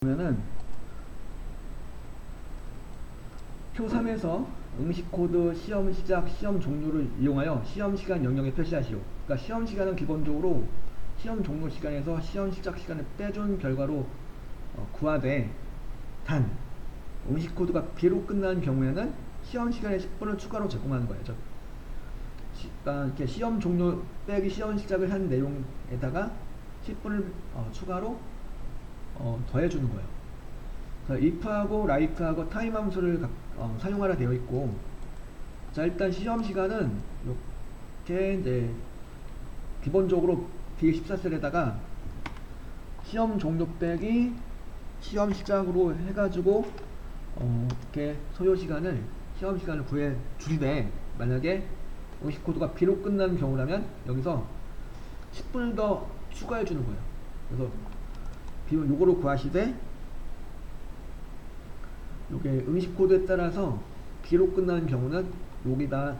보면은 표 3에서 응시 코드 시험 시작 시험 종료를 이용하여 시험 시간 영역에 표시하시오. 그러니까 시험 시간은 기본적으로 시험 종료 시간에서 시험 시작 시간을 빼준 결과로 구하되, 단 응시 코드가 B로 끝나는 경우에는 시험 시간에 10분을 추가로 제공하는 거예요. 그러니까 이렇게 시험 종료 빼기 시험 시작을 한 내용에다가 10분을 추가로 더해주는 거예요. if하고 like하고 타임 함수를 사용하라 되어 있고, 자, 일단 시험 시간은 이렇게 이제 기본적으로 D14셀에다가 시험 종료 빼기 시험 시작으로 해가지고 이렇게 소요 시간을 시험 시간을 구해 주되, 만약에 응시 코드가 B로 끝나는 경우라면 여기서 10분을 더 추가해 주는 거예요. 그래서 요거를 구하시되, 요게 응시 코드에 따라서 B로 끝나는 경우는 여기다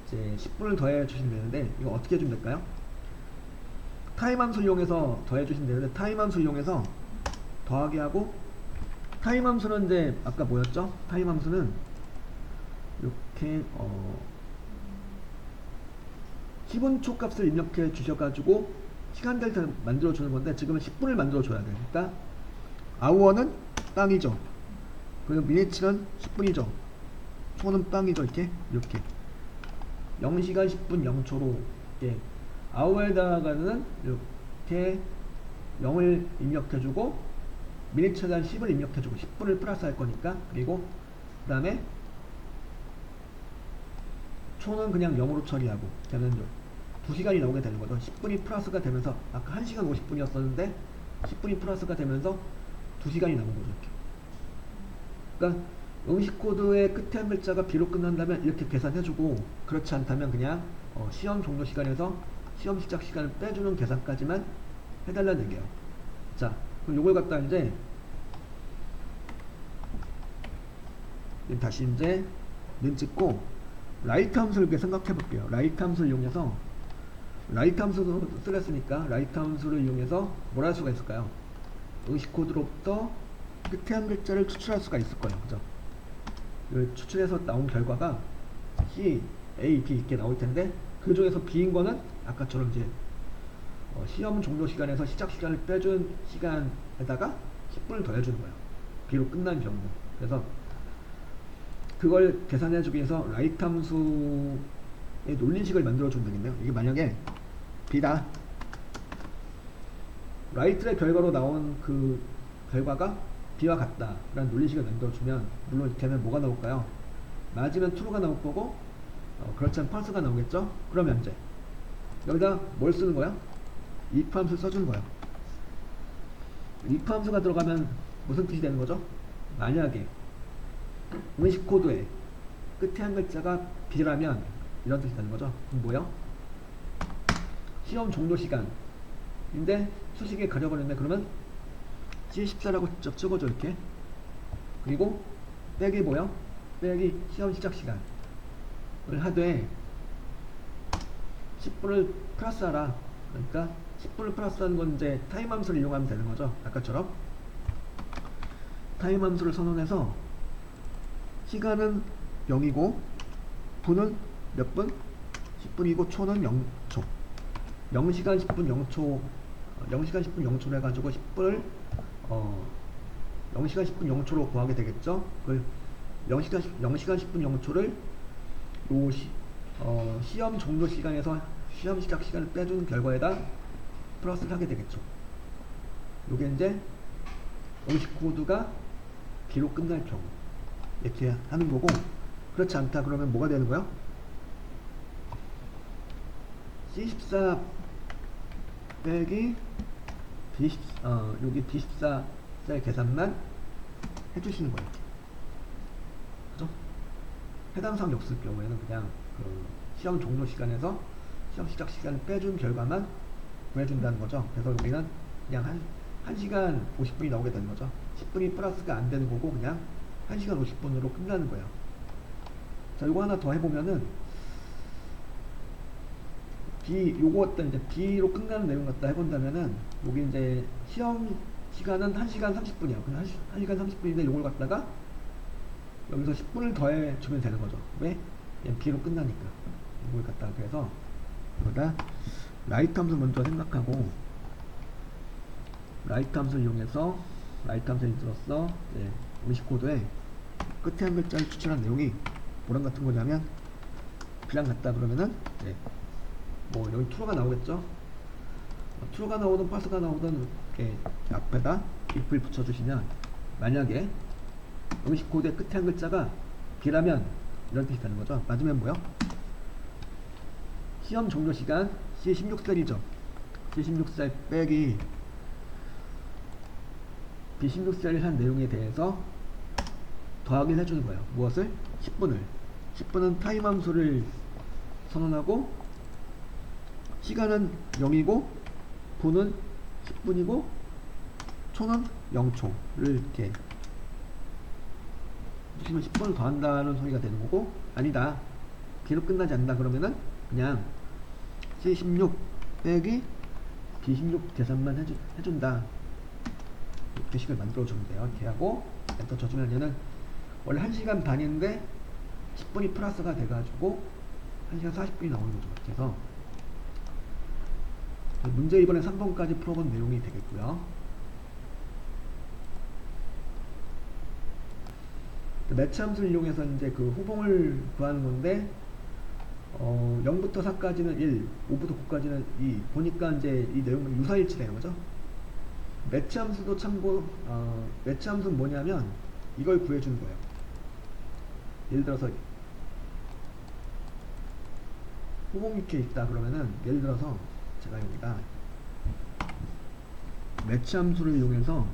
이제 10분을 더해 주시면 되는데, 이거 어떻게 해주면 될까요? 타임 함수를 이용해서 더해 주시면 되는데, 타임 함수를 이용해서 더하기 하고, 타임 함수는 이제 아까 뭐였죠? 타임 함수는 이렇게 10분 값을 입력해 주셔가지고 시간 델타를 만들어 주는 건데, 지금은 10분을 만들어 줘야 돼요. 그러니까 아워는 빵이죠. 그리고 미니츠는 10분이죠. 초는 빵이죠. 이렇게 0시간 10분 0초로 이렇게 아워에다가는 이렇게 0을 입력해주고, 미니츠에다가 10을 입력해주고 10분을 플러스 할 거니까. 그리고 그 다음에 초는 그냥 0으로 처리하고, 걔는 2시간이 나오게 되는 거죠. 10분이 플러스가 되면서, 아까 1시간 50분이었었는데 10분이 플러스가 되면서 2시간이 나온 거죠. 이렇게. 그러니까 응시 코드의 끝에 한 글자가 B로 끝난다면 이렇게 계산해주고, 그렇지 않다면 그냥 시험 종료 시간에서 시험 시작 시간을 빼주는 계산까지만 해달라는 얘기예요. 자, 그럼 요걸 갖다 이제 다시 이제 는 찍고 라이트 함수를 이렇게 생각해 볼게요. 라이트 함수를 이용해서, 라이트 함수도 쓰랬으니까 라이트 함수를 이용해서 뭘 할 수가 있을까요? 응시 코드로부터 끝에 한 글자를 추출할 수가 있을 거예요. 그죠? 추출해서 나온 결과가 C, A, B 이렇게 나올 텐데, 그 중에서 B인 거는 아까처럼 이제 시험 종료 시간에서 시작 시간을 빼준 시간에다가 10분을 더해주는 거예요. B로 끝난 경우. 그래서 그걸 계산해주기 위해서 라이트 함수의 논리식을 만들어주면 되겠네요. 이게 만약에 B다, 라이트의 결과로 나온 그 결과가 B와 같다 라는 논리식을 만들어주면, 물론 이렇게 하면 뭐가 나올까요? 맞으면 true가 나올 거고, 그렇지 않으면 false가 나오겠죠? 그러면 이제 여기다 뭘 쓰는 거야? if 함수를 써주는 거야. if 함수가 들어가면 무슨 뜻이 되는 거죠? 만약에 응시 코드에 끝에 한 글자가 B라면 이런 뜻이 되는 거죠. 그럼 뭐요? 시험 종료 시간인데 수식에 가려버렸네. 그러면 C14라고 직접 찍어줘. 이렇게. 그리고 빼기 뭐요? 빼기 시험 시작 시간을 하되 10분을 플러스 하라. 그러니까 10분을 플러스 하는 건 이제 타임 함수를 이용하면 되는 거죠. 아까처럼 타임 함수를 선언해서 시간은 0이고 분은 몇 분? 10분이고 초는 0초. 0시간 10분 0초 0시간 10분 0초로 해가지고 10분을 0시간 10분 0초로 구하게 되겠죠. 그 0시간 10분 0초를 시험 종료 시간에서 시험 시작 시간을 빼준 결과에다 플러스를 하게 되겠죠. 요게 이제 응시 코드가 B로 끝날 경우 이렇게 하는 거고, 그렇지 않다 그러면 뭐가 되는 거야? C14 빼기 여기 D14 셀 계산만 해주시는 거예요. 그죠? 해당 사항이 없을 경우에는 그냥 그 시험 종료 시간에서 시험 시작 시간을 빼준 결과만 구해준다는 거죠. 그래서 여기는 그냥 1시간 50분이 나오게 되는 거죠. 10분이 플러스가 안 되는 거고, 그냥 1시간 50분으로 끝나는 거예요. 자, 요거 하나 더 해보면은, 요거 갖다 이제 B로 끝나는 내용 갖다 해본다면은, 여기 이제 시험 시간은 1시간 30분이야. 그럼 1시간 30분인데 요걸 갖다가 여기서 10분을 더해 주면 되는 거죠. 왜? 얘는 B로 끝나니까. 이걸 갖다가 그래서 이거다 라이트 함수 먼저 생각하고 라이트 함수를 이용해서 라이트 함수를 들었어. 음식 코드에 끝에 한 글자를 추출한 내용이 뭐랑 같은 거냐면 B랑 같다 그러면은 뭐 여기 true가 나오겠죠. true가 나오든 false가 나오든 이렇게 앞에다 if를 붙여주시면 만약에 음식 코드의 끝에 한 글자가 B라면 이런 뜻이 되는 거죠. 맞으면 뭐요? 시험 종료 시간 C16셀이죠. C16셀 빼기 B16셀이 한 내용에 대해서 더하기를 해주는 거예요. 무엇을? 10분을. 10분은 타임 함수를 선언하고 시간은 0이고 분은 10분이고 초는 0초를 이렇게 주시면 10분을 더한다는 소리가 되는 거고 아니다. B로 끝나지 않는다 그러면은 그냥 C16 빼기 B16 계산만 해준다. 이렇게 식을 만들어주면 돼요. 이렇게 하고 엔터 쳐주면 얘는 원래 1시간 반인데 10분이 플러스가 돼가지고 1시간 40분이 나오는 거죠. 그래서 문제 이번에 3번까지 풀어본 내용이 되겠고요. 매치 함수를 이용해서 이제 그 호봉을 구하는 건데 0부터 4까지는 1, 5부터 9까지는 2. 보니까 이제 이 내용은 유사일치돼요. 그죠? 매치 함수도 참고 매치 함수는 뭐냐면 이걸 구해주는 거예요. 예를 들어서 호봉 이렇게 있다 그러면은 예를 들어서 제가 여기다 매치 함수를 이용해서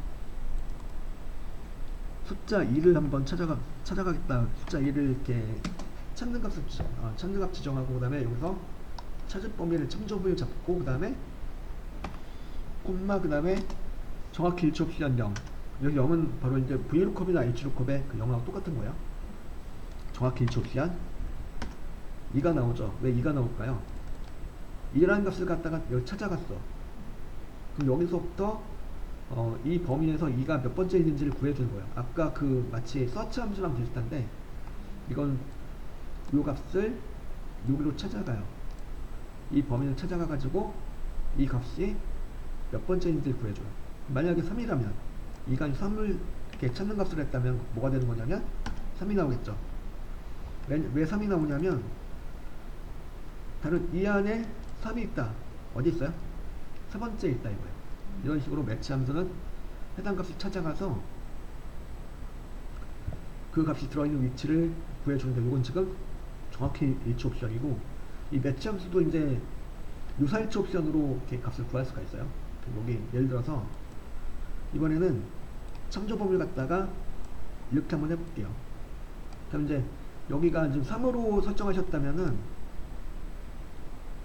숫자 2를 한번 찾아가겠다. 숫자 2를 이렇게 찾는 값 지정하고 그 다음에 여기서 찾을 범위를 참조부를 잡고 그 다음에 콤마 그 다음에 정확히 1초 없이 한 0. 여기 0은 바로 이제 VLOOKUP이나 HLOOKUP의 그 0하고 똑같은 거예요. 정확히 1초 없이 한 2가 나오죠. 왜 2가 나올까요? 2라는 값을 갖다가 여기 찾아갔어. 그럼 여기서부터 이 범위에서 2가 몇 번째 있는지를 구해주는 거예요. 아까 그 마치 서치 함수랑 비슷한데 이건 이 값을 여기로 찾아가요. 이 범위를 찾아가 가지고 이 값이 몇 번째 있는지를 구해줘요. 만약에 3이라면 2가 3을 이렇게 찾는 값을 했다면 뭐가 되는 거냐면 3이 나오겠죠. 왜 3이 나오냐면 다른 이 안에 3이 있다. 어디 있어요? 세 번째 있다 이거예요. 이런 식으로 매치 함수는 해당 값을 찾아가서 그 값이 들어있는 위치를 구해주는데 이건 지금 정확히 1초 옵션이고 이 매치 함수도 이제 유사 1초 옵션으로 이렇게 값을 구할 수가 있어요. 여기 예를 들어서 이번에는 참조 범위를 갖다가 이렇게 한번 해볼게요. 그럼 이제 여기가 지금 3으로 설정하셨다면은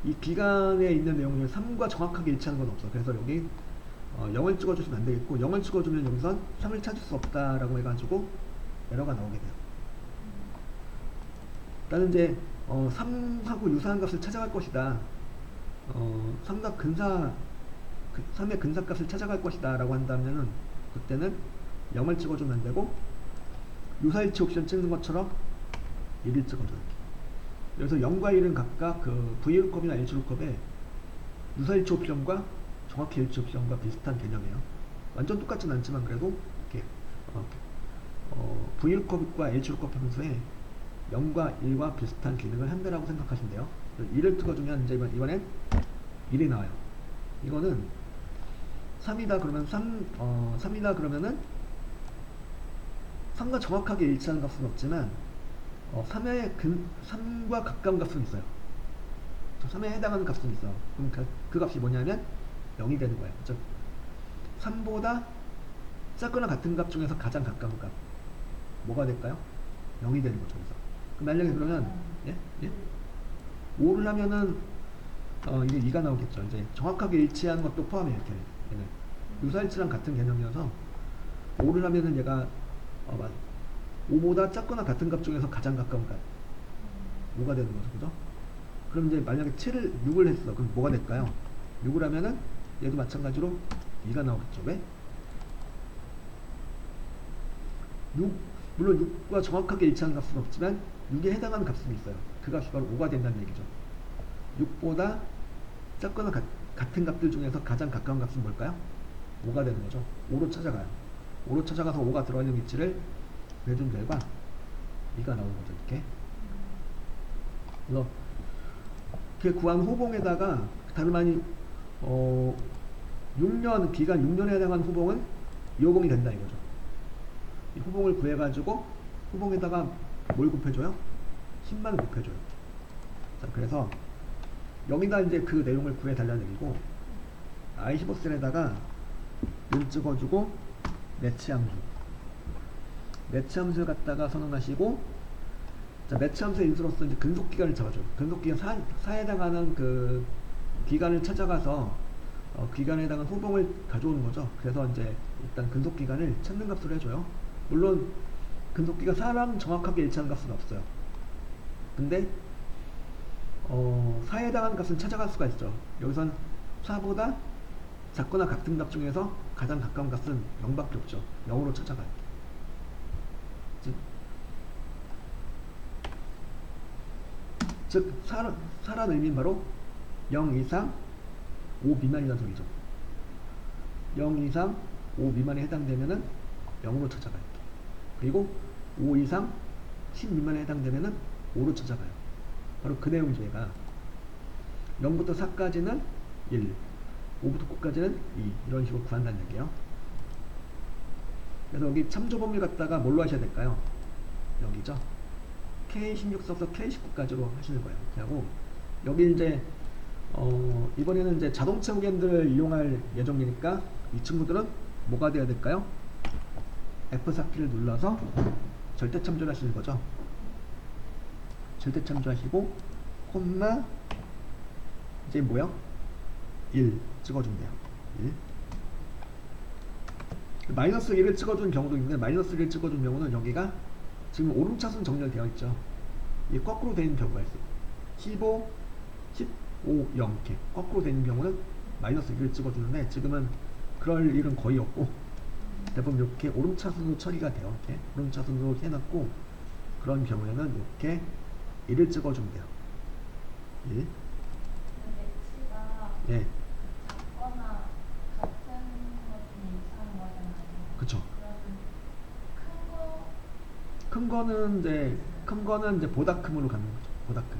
이 기간에 있는 내용 중에 3과 정확하게 일치하는 건 없어. 그래서 여기 0을 찍어주시면 안 되겠고 0을 찍어주면 여기선 3을 찾을 수 없다라고 해가지고 에러가 나오게 돼요. 나는 이제 3하고 유사한 값을 찾아갈 것이다. 3의 근사값을 찾아갈 것이다 라고 한다면은 그때는 0을 찍어주면 안 되고 유사일치 옵션 찍는 것처럼 1을 찍어줘요. 그래서 0과 1은 각각 그 VLOOKUP이나 HLOOKUP의 유사일치 옵션과 정확히 일치 옵션과 비슷한 개념이에요. 완전 똑같진 않지만 그래도 이렇게 VLOOKUP과 HLOOKUP 함수에 0과 1과 비슷한 기능을 한다라고 생각하시면 돼요. 1을 찍어주면 이제 이번엔 1이 나와요. 이거는 3이다 그러면 3이다 그러면은 3과 정확하게 일치하는 값은 없지만 3과 가까운 값은 있어요. 3에 해당하는 값은 있어. 그럼 그 값이 뭐냐면 0이 되는 거예요. 즉 3보다 작거나 같은 값 중에서 가장 가까운 값 뭐가 될까요? 0이 되는 거죠. 그래서 만약에 그러면 5를 하면은 이게 2가 나오겠죠. 이제 정확하게 일치하는 것도 포함해요. 이렇게 얘는 유사일치랑 같은 개념이어서 5를 하면은 얘가 5보다 작거나 같은 값 중에서 가장 가까운 값 5가 되는 거죠. 그죠? 그럼 이제 만약에 6을 했어. 그럼 뭐가 될까요? 6을 하면은 얘도 마찬가지로 2가 나오겠죠. 왜? 6, 물론 6과 정확하게 일치하는 값은 없지만 6에 해당하는 값은 있어요. 그 값이 바로 5가 된다는 얘기죠. 6보다 작거나 같은 값들 중에서 가장 가까운 값은 뭘까요? 5가 되는 거죠. 5로 찾아가요. 5로 찾아가서 5가 들어있는 위치를 구해준 결과 2가 나오는 거죠. 이렇게. 그래서 그 구한 호봉에다가 다름 아닌 6년 기간 6년에 해당하는 호봉은 이 호봉이 된다 이거죠. 이 호봉을 구해가지고 호봉에다가 뭘 곱해줘요? 10만을 곱해줘요. 자, 그래서 여기다 이제 그 내용을 구해달라는 얘기고, I15셀에다가 를 찍어주고 매치 함수를 갖다가 선언하시고, 자, 매치 함수의 인수로서 이제 근속 기간을 잡아줘요. 근속 기간 4에 해당하는 그 기간을 찾아가서 기간에 해당하는 호봉을 가져오는 거죠. 그래서 이제 일단 근속 기간을 찾는 값으로 해줘요. 물론 근속 기간 4랑 정확하게 일치하는 값은 없어요. 근데 4에 해당하는 값은 찾아갈 수가 있죠. 여기선 4보다 작거나 같은 값 중에서 가장 가까운 값은 0밖에 없죠. 0으로 찾아가요. 즉 4라는 의미는 바로 0 이상 5 미만이라는 소리죠. 0 이상 5 미만에 해당되면은 0으로 찾아가요. 그리고 5 이상 10 미만에 해당되면은 5로 찾아가요. 바로 그 내용이죠. 얘가 0부터 4까지는 1, 5부터 9까지는 2 이런 식으로 구한다는 얘기예요. 그래서 여기 참조 범위 갖다가 뭘로 하셔야 될까요? 여기죠. K16 써서 K19까지로 하시는 거예요. 그리고 여기 이제 이번에는 이제 자동차 후견들을 이용할 예정이니까 이 친구들은 뭐가 돼야 될까요? F4키를 눌러서 절대 참조를 하시는 거죠. 절대 참조하시고 콤마 이제 뭐요? 1 찍어주면 돼요. 1 마이너스 1을 찍어준 경우도 있는데, 마이너스 1을 찍어준 경우는 여기가 지금 오름차순 정렬되어 있죠. 이게 거꾸로 되는 경우가 있어요. 15, 15, 0 이렇게 거꾸로 되는 경우는 마이너스 1을 찍어주는데, 지금은 그럴 일은 거의 없고 대부분 이렇게 오름차순으로 처리가 돼요. 이렇게 오름차순으로 해놨고, 그런 경우에는 이렇게 1을 찍어주면 돼요. 1. 매치가 예. 작거나 같은 것이 이상한 거잖아요. 그쵸. 그러면 큰 거는 이제 보다 큼으로 가는 거죠. 보다 큼.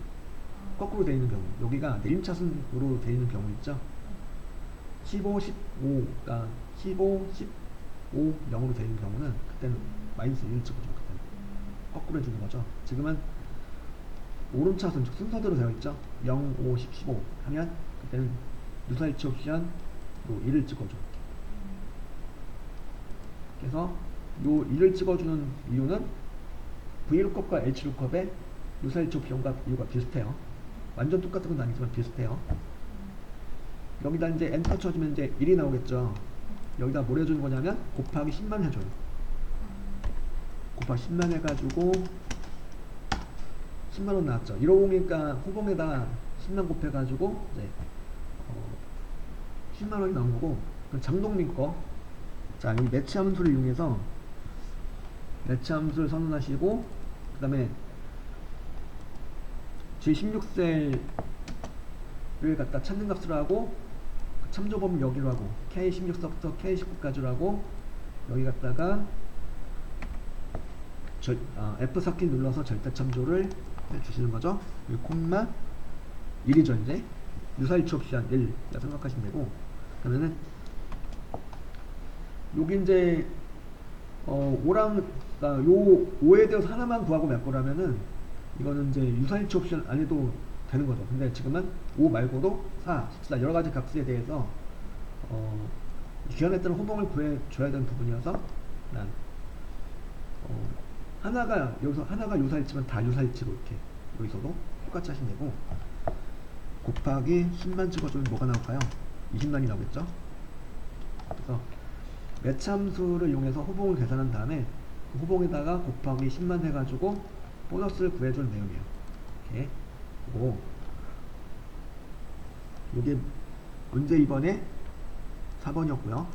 거꾸로 되어 있는 경우. 여기가 내림차순으로 되어 있는 경우 있죠. 15, 15, 그러니까 15, 15, 0으로 되어 있는 경우는 그때는 마이너스 1을 찍어줘요. 그때는. 거꾸로 해주는 거죠. 지금은 오름차순, 즉 순서대로 되어 있죠. 0, 5, 10, 15 하면 그때는 유사일치 옵션으로 1을 찍어줘. 그래서 요 1을 찍어주는 이유는 Vlookup과 Hlookup의 유사일치 옵션과 이유가 비슷해요. 완전 똑같은 건 아니지만 비슷해요. 여기다 이제 엔터 쳐주면 이제 1이 나오겠죠. 여기다 뭘 해주는 거냐면 곱하기 10만 해줘요. 곱하기 10만 해가지고 10만원 나왔죠. 150이니까 호봉에다 10만 곱해가지고 이제 10만원이 나온 거고, 그럼 장동민 거. 자, 여기 매치 함수를 이용해서 매치 함수를 선언하시고, 그 다음에 G16셀을 갖다 찾는 값으로 하고, 참조 범위 여기로 하고, K16서부터 K19까지로 하고, 여기 갖다가 F4키 눌러서 절대 참조를 해주시는 거죠. 여기 콤마 1이죠. 이제 유사일치 옵션 1 생각하시면 되고, 그러면은 여기 이제 5랑 요 5에 대해서 하나만 구하고 몇 거라면은 이거는 이제 유사일치 옵션 안 해도 되는 거죠. 근데 지금은 5 말고도 4, 14 여러 가지 값에 대해서 기간에 따른 호봉을 구해줘야 되는 부분이어서 난 하나가 여기서 하나가 유사일치면 다 유사일치로 이렇게 여기서도 똑같이 하시면 되고, 곱하기 10만 찍어주면 뭐가 나올까요? 20만이 나오겠죠. 그래서 매치 함수를 이용해서 호봉을 계산한 다음에 그 호봉에다가 곱하기 10만 해가지고 보너스를 구해주는 내용이에요. 이렇게 보고, 이게 문제 2번에 4번이었고요